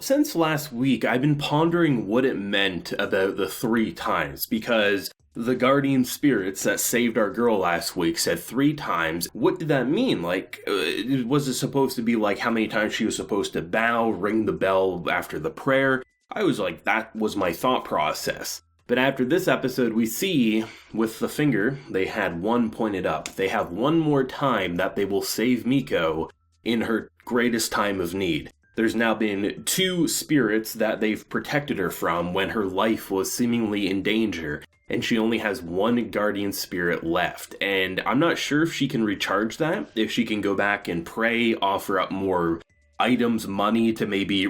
Since last week, I've been pondering what it meant about the 3 times, because the guardian spirits that saved our girl last week said 3 times. What did that mean? Was it supposed to be like how many times she was supposed to bow, ring the bell after the prayer? I was like, that was my thought process. But after this episode, we see, with the finger, they had one pointed up. They have one more time that they will save Miko in her greatest time of need. There's now been 2 spirits that they've protected her from when her life was seemingly in danger, and she only has 1 guardian spirit left. And I'm not sure if she can recharge that, if she can go back and pray, offer up more items, money to maybe,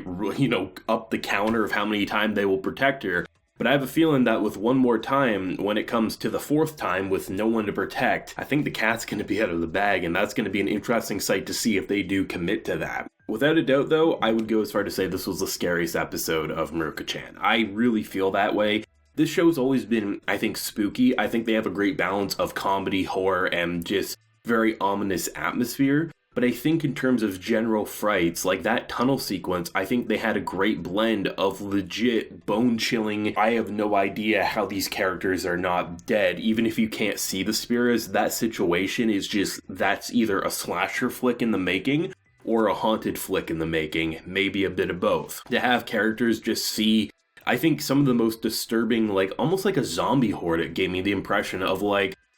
up the counter of how many times they will protect her. But I have a feeling that with one more time, when it comes to the 4th time with no one to protect, I think the cat's going to be out of the bag, and that's going to be an interesting sight to see if they do commit to that. Without a doubt, though, I would go as far to say this was the scariest episode of Mieruko-chan. I really feel that way. This show's always been, I think, spooky. I think they have a great balance of comedy, horror, and just very ominous atmosphere. But I think in terms of general frights, like that tunnel sequence, I think they had a great blend of legit bone-chilling, I have no idea how these characters are not dead, even if you can't see the spirits. That situation is just, that's either a slasher flick in the making, or a haunted flick in the making, maybe a bit of both. To have characters just see, I think some of the most disturbing, almost like a zombie horde, it gave me the impression of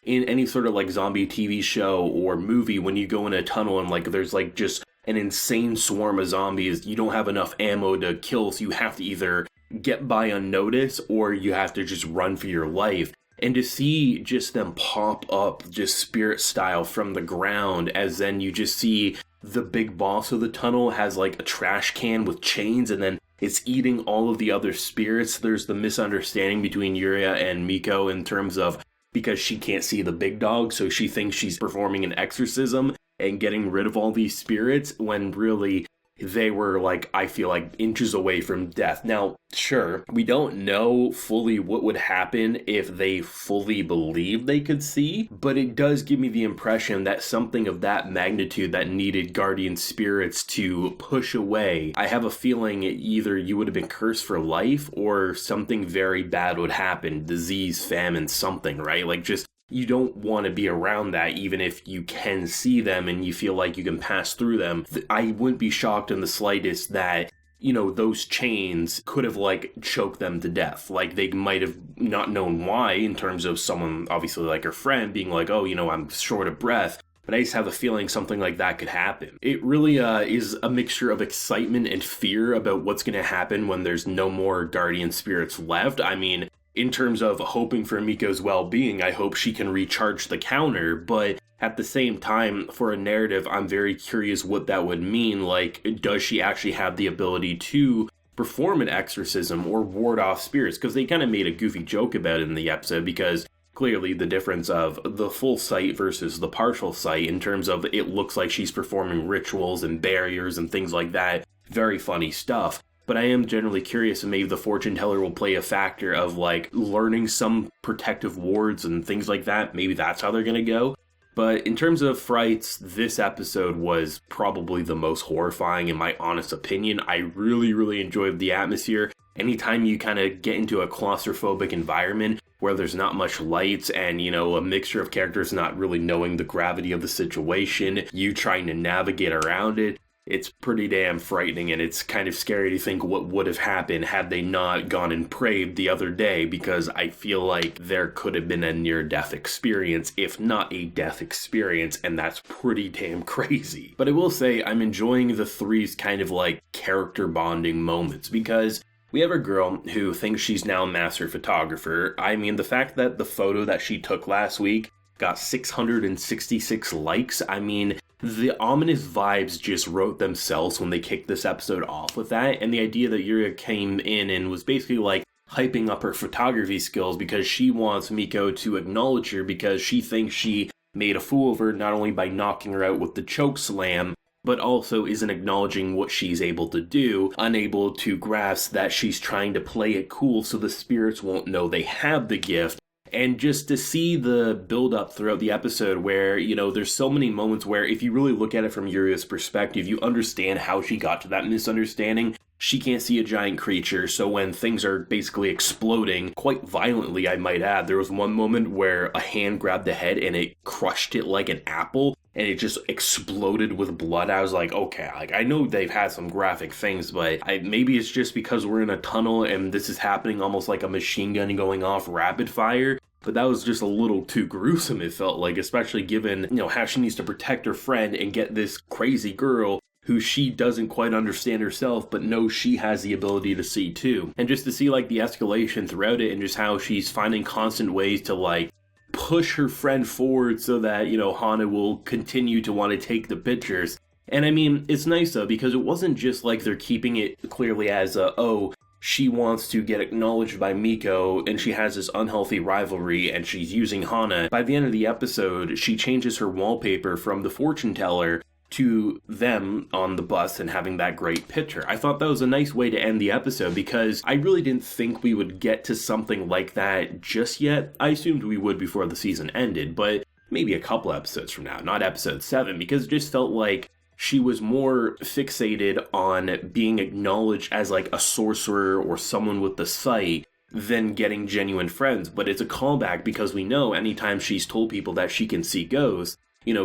in any sort of zombie TV show or movie, when you go in a tunnel and there's just an insane swarm of zombies, you don't have enough ammo to kill, so you have to either get by unnoticed or you have to just run for your life. And to see just them pop up, just spirit style from the ground, as then you just see the big boss of the tunnel has a trash can with chains, and then it's eating all of the other spirits. There's the misunderstanding between Yuria and Miko in terms of, because she can't see the big dog, so she thinks she's performing an exorcism and getting rid of all these spirits, when really they were I feel inches away from death. Now, sure, we don't know fully what would happen if they fully believed they could see, but it does give me the impression that something of that magnitude that needed guardian spirits to push away, I have a feeling either you would have been cursed for life or something very bad would happen, disease, famine, something, right? You don't want to be around that, even if you can see them and you feel like you can pass through them. I wouldn't be shocked in the slightest that, those chains could have, choked them to death. They might have not known why, in terms of someone, obviously, her friend, being I'm short of breath. But I just have a feeling something like that could happen. It really is a mixture of excitement and fear about what's going to happen when there's no more guardian spirits left. I mean, in terms of hoping for Miko's well-being, I hope she can recharge the counter, but at the same time, for a narrative, I'm very curious what that would mean. Does she actually have the ability to perform an exorcism or ward off spirits? Because they kind of made a goofy joke about it in the episode, because clearly the difference of the full sight versus the partial sight, in terms of it looks like she's performing rituals and barriers and things like that. Very funny stuff. But I am generally curious, and maybe the fortune teller will play a factor of learning some protective wards and things like that. Maybe that's how they're going to go. But in terms of frights, this episode was probably the most horrifying in my honest opinion. I really, really enjoyed the atmosphere. Anytime you kind of get into a claustrophobic environment where there's not much lights and, a mixture of characters not really knowing the gravity of the situation, you trying to navigate around it, it's pretty damn frightening, and it's kind of scary to think what would have happened had they not gone and prayed the other day, because I feel like there could have been a near-death experience, if not a death experience, and that's pretty damn crazy. But I will say, I'm enjoying the 3's kind of character bonding moments, because we have a girl who thinks she's now a master photographer. I mean, the fact that the photo that she took last week got 666 likes, I mean, the ominous vibes just wrote themselves when they kicked this episode off with that, and the idea that Yuria came in and was basically hyping up her photography skills because she wants Miko to acknowledge her, because she thinks she made a fool of her not only by knocking her out with the choke slam, but also isn't acknowledging what she's able to do, unable to grasp that she's trying to play it cool so the spirits won't know they have the gift. And just to see the build up throughout the episode where, there's so many moments where if you really look at it from Yuria's perspective, you understand how she got to that misunderstanding. she can't see a giant creature, so when things are basically exploding, quite violently I might add, there was one moment where a hand grabbed the head and it crushed it like an apple, and it just exploded with blood. I was like, okay, like I know they've had some graphic things, but maybe it's just because we're in a tunnel and this is happening almost like a machine gun going off rapid fire. But that was just a little too gruesome, it felt like, especially given, how she needs to protect her friend and get this crazy girl who she doesn't quite understand herself, but knows she has the ability to see too. And just to see like the escalation throughout it and just how she's finding constant ways to like push her friend forward so that, Hana will continue to want to take the pictures. And I mean, it's nice though, because it wasn't just like they're keeping it clearly as she wants to get acknowledged by Miko, and she has this unhealthy rivalry, and she's using Hana. By the end of the episode, she changes her wallpaper from the fortune teller to them on the bus and having that great picture. I thought that was a nice way to end the episode because I really didn't think we would get to something like that just yet. I assumed we would before the season ended, but maybe a couple episodes from now, not episode 7, because it just felt like she was more fixated on being acknowledged as like a sorcerer or someone with the sight than getting genuine friends. But it's a callback because we know anytime she's told people that she can see ghosts,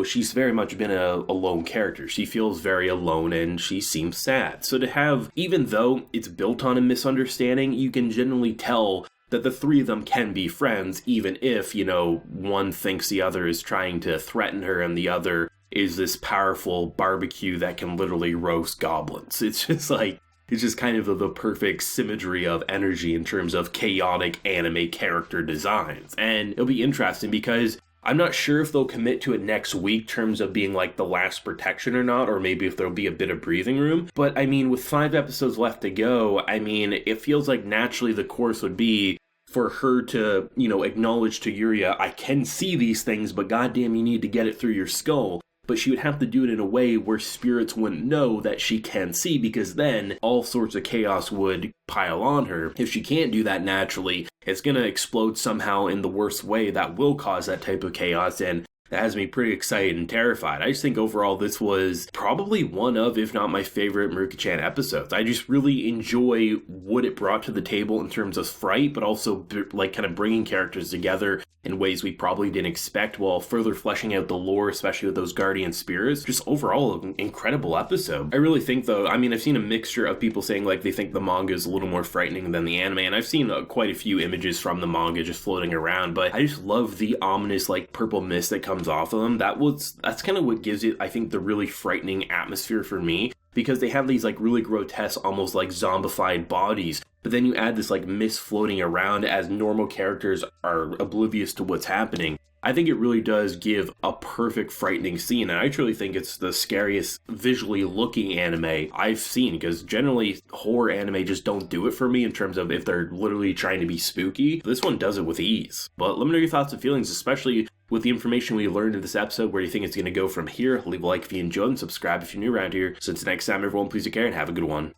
she's very much been a lone character. She feels very alone and she seems sad. So to have, even though it's built on a misunderstanding, you can generally tell that the three of them can be friends, even if, one thinks the other is trying to threaten her and the other is this powerful barbecue that can literally roast goblins. It's just kind of the perfect symmetry of energy in terms of chaotic anime character designs. And it'll be interesting because I'm not sure if they'll commit to it next week in terms of being like the last protection or not, or maybe if there'll be a bit of breathing room. But I mean, with 5 episodes left to go, I mean, it feels like naturally the course would be for her to, acknowledge to Yuria, I can see these things, but goddamn, you need to get it through your skull. But she would have to do it in a way where spirits wouldn't know that she can see, because then all sorts of chaos would pile on her. If she can't do that naturally, it's going to explode somehow in the worst way that will cause that type of chaos, and that has me pretty excited and terrified. I just think overall this was probably one of, if not my favorite Mieruko-chan episodes. I just really enjoy what it brought to the table in terms of fright, but also like kind of bringing characters together in ways we probably didn't expect while further fleshing out the lore, especially with those guardian spirits. Just overall an incredible episode. I really think though, I mean, I've seen a mixture of people saying like they think the manga is a little more frightening than the anime, and I've seen quite a few images from the manga just floating around, but I just love the ominous like purple mist that comes off of them. That's kind of what gives it, I think, the really frightening atmosphere for me, because they have these like really grotesque, almost like zombified bodies, but then you add this like mist floating around as normal characters are oblivious to what's happening. I think it really does give a perfect frightening scene, and I truly think it's the scariest visually looking anime I've seen, because generally horror anime just don't do it for me in terms of if they're literally trying to be spooky. This one does it with ease. But let me know your thoughts and feelings, especially with the information we learned in this episode. Where do you think it's going to go from here? Leave a like if you enjoyed and subscribe if you're new around here. So until next time, everyone, please take care and have a good one.